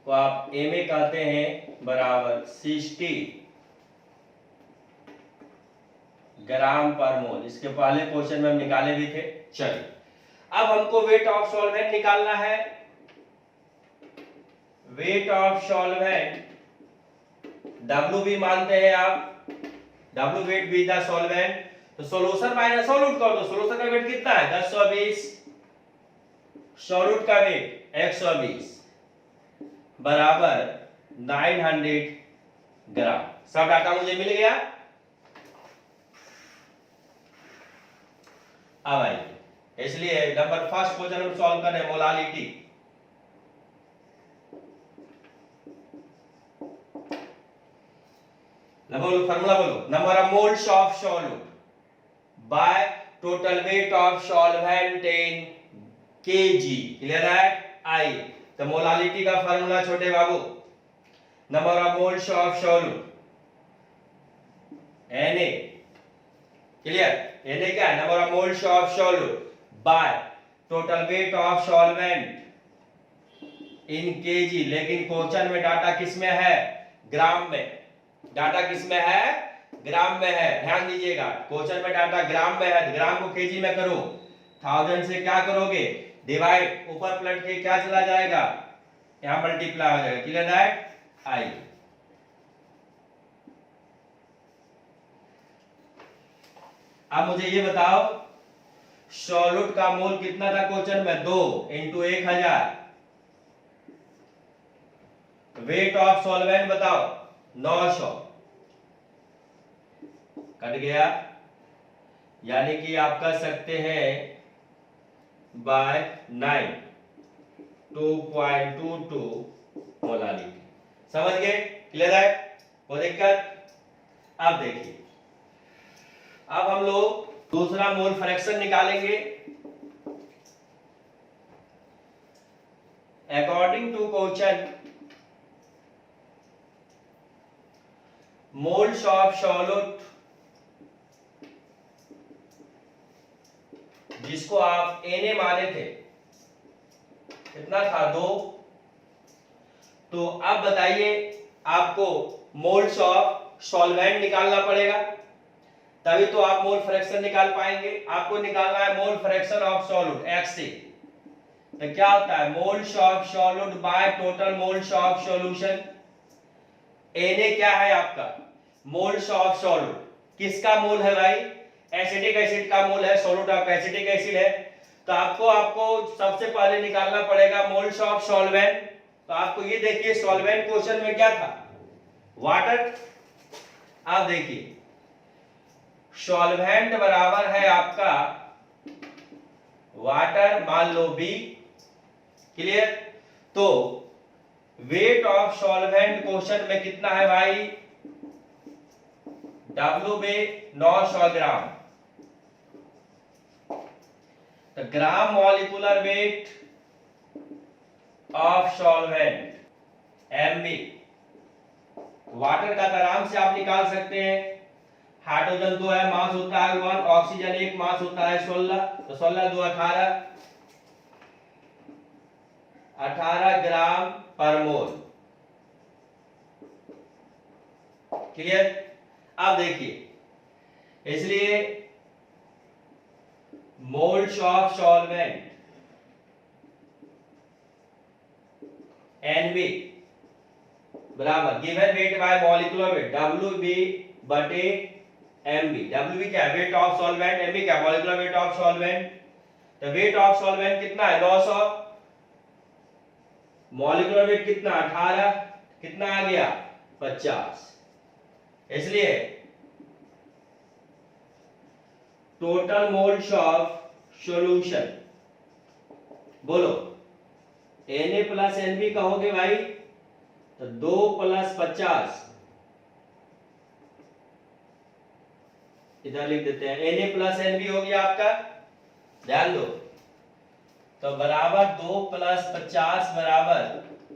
को आप MA कहते हैं, बराबर 60 ग्राम पर मोल। इसके पहले क्वेश्चन में हम निकाले भी थे। चलिए अब हमको वेट ऑफ सॉल्वेंट निकालना है। वेट ऑफ सॉल्वेंट WB मानते हैं आप, W weight be the solvent. तो सॉल्यूशन माइनस सॉल्यूट कर दो, सॉल्यूशन का वेट कितना है 1020, सॉल्यूट का वेट 120, बराबर 900 ग्राम। सब डाटा मुझे मिल गया। अब आइए, इसलिए नंबर फर्स्ट क्वेश्चन हम सॉल्व कर रहे हैं, मोलालिटी। फार्मूला बोलो, number of moles of solute by total weight of solvent in kg। Clear है? आइए तो मोलालिटी का फार्मूला छोटे बाबू, number of moles of solute Na। Clear, Na क्या है, number of moles of solute by total weight of solvent in kg। लेकिन क्वेश्चन में डाटा किस में है, ग्राम में। डाटा किस में है, ग्राम में है। ध्यान दीजिएगा, क्वेश्चन में डाटा ग्राम में है, ग्राम को kg में करो। 1000 से क्या करोगे, डिवाइड, ऊपर पलट के क्या चला जाएगा, यहां मल्टीप्लाई हो जाएगा। Clear that? आई। अब मुझे ये बताओ सॉल्यूट का मोल कितना था क्वेश्चन में? 2 इंटू 1000। वेट ऑफ सॉल्वेंट बताओ 900। कट गया, यानी कि आप कर सकते हैं बाय 9, 2.22 मोलारिटी। समझ गए? क्लियर है? कोई दिक्कत? अब देखिए, अब हम लोग दूसरा मोल फ्रैक्शन निकालेंगे। According to question, moles of solute, जिसको आप Na माने थे, कितना था? 2। तो अब बताइए, आपको मोल्स ऑफ सॉल्वेंट निकालना पड़ेगा, तभी तो आप मोल फ्रैक्शन निकाल पाएंगे। आपको निकालना है mole fraction of solute Xc। तो क्या होता है? Moles of solute by total moles of solution. Na क्या है आपका? Moles of solute. किसका मोल है भाई? एसिटिक एसिड का मोल है, सॉल्यूट ऑफ एसिटिक एसिड है। तो आपको सबसे पहले निकालना पड़ेगा मोल्स ऑफ सॉल्वेंट। तो आपको ये देखिए, सॉल्वेंट क्वेश्चन में क्या था? वाटर। आप देखिए, सॉल्वेंट बराबर है आपका वाटर, मान लो B। क्लियर? तो वेट ऑफ सॉल्वेंट क्वेश्चन में कितना है भाई? WB 900 ग्राम। तो ग्राम molecular weight of solvent MB। Water का तो आराम से आप निकाल सकते हैं। हाइड्रोजन 2 है, मास होता है 1, ऑक्सीजन 1, मास होता है 16। तो 16 2 18, 18 ग्राम पर मोल। क्लियर? अब देखिए, इसलिए मोल्स ऑफ सॉल्वेंट NB बराबर given weight by molecular wait WB बटे MB। WB क्या है? Wait of solvent. MB क्या? Molecular weight of solvent. तो वेट ऑफ सॉल्वेंट कितना है? 900। मॉलिक्यूलर वेट कितना? 18। कितना आ गया? 50। इसलिए टोटल मोल्स ऑफ सॉल्यूशन, बोलो Na प्लस NB कहोगे भाई, तो 2 + 50, इधर लिख देते हैं। Na प्लस NB हो गया आपका, ध्यान दो। तो बराबर 2 + 50 बराबर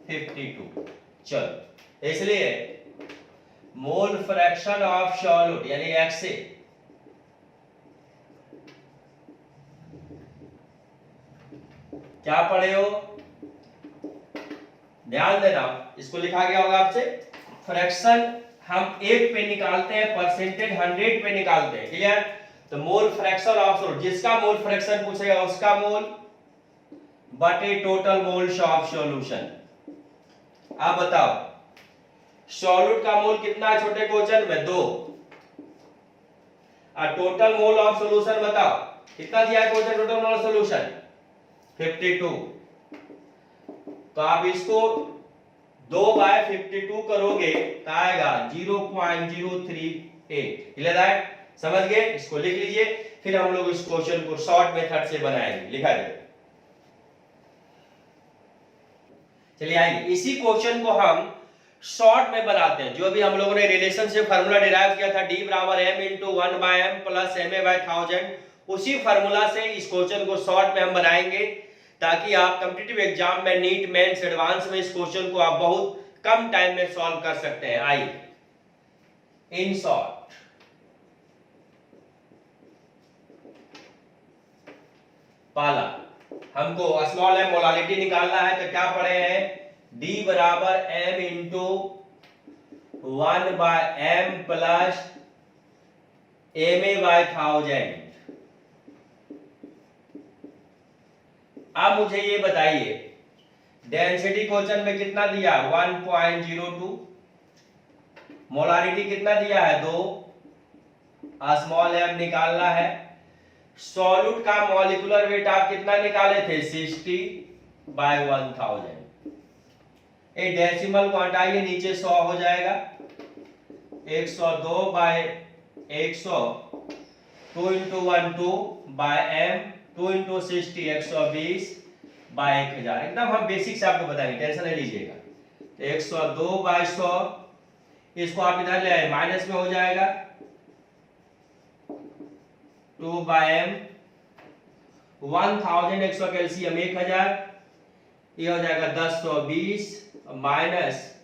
52। चलो, इसलिए मोल फ्रैक्शन ऑफ सॉल्यूट यानी Xa क्या पढ़े हो? ध्यान देना, इसको लिखा गया होगा आपसे। फ्रैक्शन हम 1 पे निकालते हैं, परसेंटेज 100 पे निकालते हैं। क्लियर? तो मोल फ्रैक्शन ऑफ सॉल्यूट, जिसका मोल फ्रैक्शन पूछेगा उसका मोल बटे टोटल मोल्स ऑफ सॉल्यूशन। आप बताओ सॉल्यूट का मोल कितना है छोटे क्वेश्चन में? 2। और टोटल मोल ऑफ सॉल्यूशन बताओ कितना दिया है question? Total mole of solution 52। तो आप इसको 2/52 करोगे तो आएगा 0.038। क्लियर है? समझ गए? इसको लिख लीजिए, फिर हम लोग इस क्वेश्चन को शॉर्ट मेथड से बनाएंगे। लिखा जाए, चलिए आइए इसी क्वेश्चन को हम शॉर्ट में बनाते हैं। जो भी हम लोगों ने रिलेशनशिप फार्मूला डिराइव किया था, D = m × 1/m + Ma/1000, उसी फार्मूला से इस क्वेश्चन को शॉर्ट में हम बनाएंगे, ताकि आप कॉम्पिटिटिव एग्जाम में, नीट, मेंस, एडवांस में इस क्वेश्चन को आप बहुत कम टाइम में सॉल्व कर सकते हैं। आइए इन शॉर्ट, पहला हमको स्मॉल m मोलालिटी निकालना है। तो क्या पढ़े हैं? D = m × 1/m + Ma/1000। अब मुझे ये बताइए डेंसिटी क्वेश्चन में कितना दिया 1.02, मोलारिटी कितना दिया है 2, स्मॉल m निकालना है। सॉल्यूट का मॉलिक्यूलर वेट आप कितना निकाले थे 60/1000। एक डेसिमल को हटाइए नीचे 100 हो जाएगा, 102/100, 2 × 1 2/m, 2 × 60 120/1000। एकदम हम बेसिक से आपको बताएंगे, टेंशन नहीं लीजिएगा। 102/100, इसको आप इधर ले आए माइनस में हो जाएगा 2/m, 1100 कैल्शियम 1000, ये हो जाएगा 1020 माइनस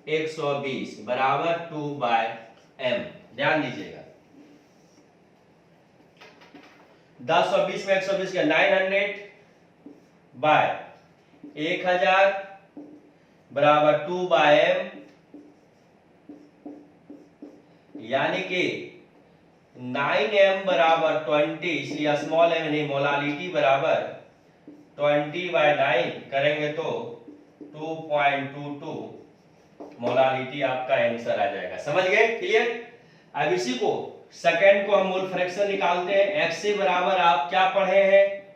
120 बराबर 2/m। ध्यान दीजिएगा 1020 में 120 का 900/1000 बराबर 2/m, यानी कि 9m बराबर 20, इसलिए स्मॉल m नहीं मोलालिटी बराबर 20/9 करेंगे तो 2.22 मोलालिटी आपका आंसर आ जाएगा। समझ गए? क्लियर? अब इसी को सेकंड को हम मोल फ्रैक्शन निकालते हैं। x से बराबर आप क्या पढ़े हैं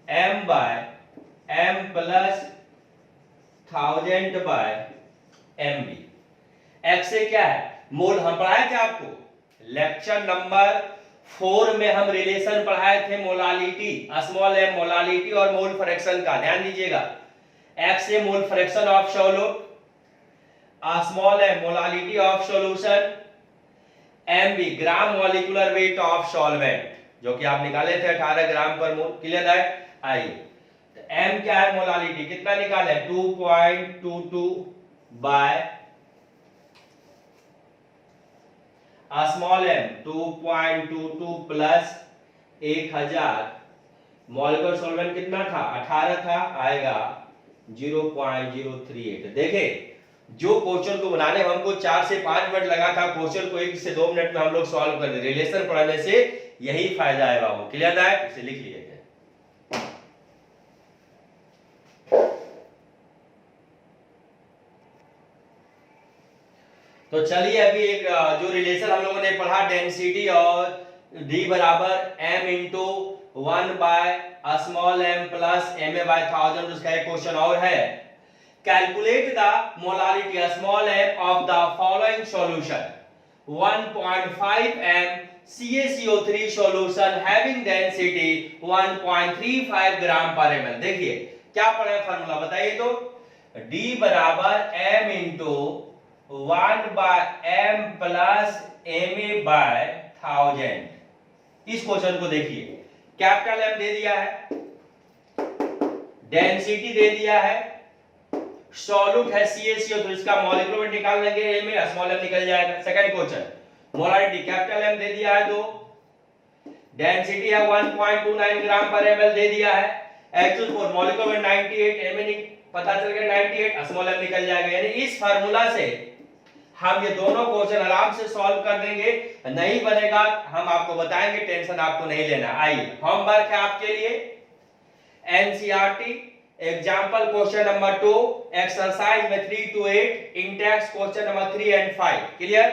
m/m + 1000/mv। x से क्या है मोल, हम पढ़ाए थे आपको लेक्चर नंबर 4 में, हम रिलेशन पढ़ाए थे मोलालिटी, स्मॉल m मोलालिटी और मोल फ्रैक्शन का। ध्यान दीजिएगा x से mole fraction of solute, small m molality of solution, mv gram molecular weight of solvent, जो कि आप निकाले थे 18 ग्राम पर मोल। क्लियर है? आइए तो m क्या है मोलालिटी कितना निकाले 2.22 bye small m 2.22 plus 1000, molecular solvent कितना था 18 था, आएगा 0.038। देखे जो क्वेश्चन को बनाने में हमको 4 से 5 मिनट लगा था, क्वेश्चन को 1 से 2 मिनट में हम लोग सॉल्व कर दे। रिलेशन पढ़ने से यही फायदा है बाबू। क्लियर है? इसे लिख लीजिए। तो चलिए अभी एक जो रिलेशन हम लोगों ने पढ़ा डेंसिटी और D बराबर m into 1/m plus ma/1000, उसका एक क्वेश्चन और है। Calculate the molarity small m of the following solution 1.5m CaCO3 solution having density 1.35 ग्राम पर ml। देखिए क्या पढ़े फार्मूला बताइए तो, D बराबर m into 1/m plus ma/1000। इस क्वेश्चन को देखिए, कैपिटल M दे दिया है, डेंसिटी दे दिया है, सॉल्यूट है CaCO, तो इसका मॉलिक्यूलर वेट निकाल लेंगे, a में स्मॉल m निकल जाएगा। Second question molarity capital M दे दिया है 2, डेंसिटी है 1.29 ग्राम पर ml दे दिया है, H2O मॉलिक्यूलर वेट 98, m पता चल गया 98, स्मॉल m निकल जाएगा। यानी इस फार्मूला से हम ये दोनों क्वेश्चन आराम से सॉल्व कर देंगे। नहीं बनेगा हम आपको बताएंगे, टेंशन आपको नहीं लेना। आइए होमवर्क है आपके लिए NCERT example question number 2 exercise में 3 to 8 intext question number 3 and 5। Clear?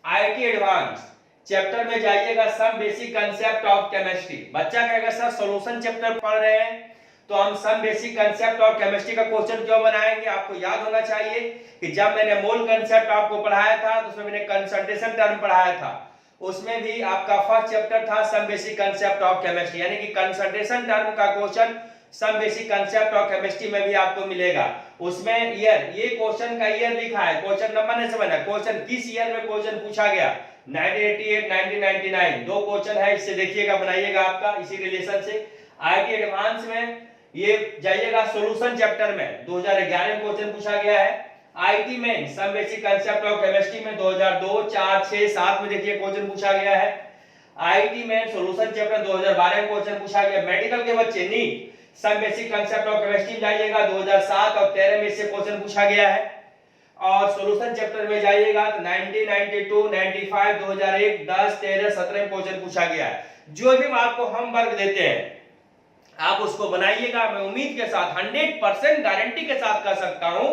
IIT advance chapter में जाइएगा, some basic concept of chemistry. बच्चा कहेगा सर सॉल्यूशन चैप्टर पढ़ रहे हैं तो हम some basic concept of chemistry का क्वेश्चन क्यों बनाएंगे। आपको याद होना चाहिए कि जब मैंने मोल कांसेप्ट आपको पढ़ाया था तो उसमें मैंने कंसंट्रेशन टर्म पढ़ाया था, उसमें भी आपका फर्स्ट चैप्टर था some basic concept of chemistry, यानी कि कंसंट्रेशन टर्म का question some basic concept of chemistry में भी आपको मिलेगा। उसमें ईयर, ये क्वेश्चन का ईयर लिखा है, क्वेश्चन नंबर नहीं समझना, क्वेश्चन किस ईयर में क्वेश्चन पूछा गया 1988 1999, दो क्वेश्चन है, इससे देखिएगा बनाइएगा आपका इसी रिलेशन से। आईटी एडवांस में ये जाइएगा सॉल्यूशन चैप्टर में 2011 में क्वेश्चन पूछा गया है। आईटी में some basic concept of chemistry में 2002 4 6 7 में देखिए क्वेश्चन पूछा गया है। आईटी में सॉल्यूशन चैप्टर 2012 में क्वेश्चन पूछा गया। मेडिकल के बच्चे NEET some basic concept of chemistry जाइएगा 2007 और 13 में से क्वेश्चन पूछा गया है। और सॉल्यूशन चैप्टर में जाइएगा तो 1992 95 2001 10 13 17 में क्वेश्चन पूछा गया है। जो भी हम आपको होमवर्क देते हैं आप उसको बनाइएगा। मैं उम्मीद के साथ 100% गारंटी के साथ कह सकता हूं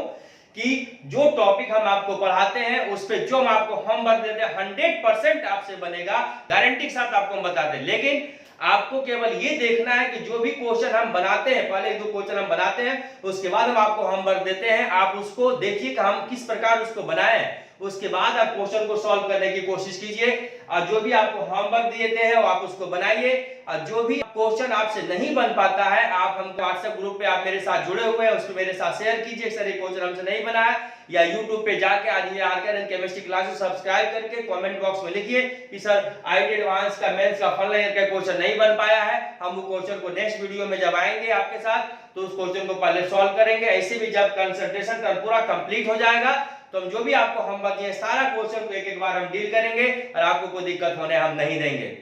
कि जो टॉपिक हम आपको पढ़ाते हैं उस पे जो हम आपको होमवर्क देते हैं 100% आपसे बनेगा, गारंटी के साथ आपको हम बताते हैं। लेकिन आपको केवल ये देखना है कि जो भी क्वेश्चन हम बनाते हैं, पहले 1-2 क्वेश्चन हम बनाते हैं, उसके बाद हम आपको होमवर्क देते हैं, आप उसको देखिए कि हम किस प्रकार उसको बनाए हैं, उसके बाद आप क्वेश्चन को सॉल्व करने की कोशिश कीजिए। और जो भी आपको होमवर्क देते हैं वो आप उसको बनाइए। और जो भी क्वेश्चन आपसे नहीं बन पाता है, आप हम व्हाट्सएप ग्रुप पे आप मेरे साथ जुड़े हुए हैं, उसको मेरे साथ शेयर कीजिए, सर ये क्वेश्चन हमसे नहीं बना है, या यूट्यूब पे जाके आज आरके केमिस्ट्री क्लासेस सब्सक्राइब करके कमेंट बॉक्स में लिखिए कि सर आईआईटी एडवांस का मेंस का फर्स्ट ईयर का क्वेश्चन नहीं बन पाया है। हम वो क्वेश्चन को नेक्स्ट वीडियो में जब आएंगे आपके साथ तो उस क्वेश्चन को पहले सॉल्व करेंगे। ऐसे भी जब कंसंट्रेशन का पूरा कंप्लीट हो जाएगा तो हम जो भी आपको होमवर्क दिए सारा क्वेश्चन को एक-एक बार हम डील करेंगे और आपको कोई दिक्कत होने हम नहीं देंगे।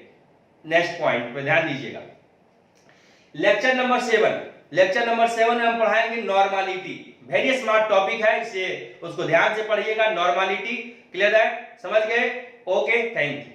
नेक्स्ट पॉइंट पे ध्यान दीजिएगा। लेक्चर नंबर 7 में हम पढ़ाएंगे नॉर्मलिटी। वेरी स्मार्ट टॉपिक है, इसे उसको ध्यान से पढ़िएगा। नॉर्मलिटी, क्लियर है, समझ गए? Okay, thank you.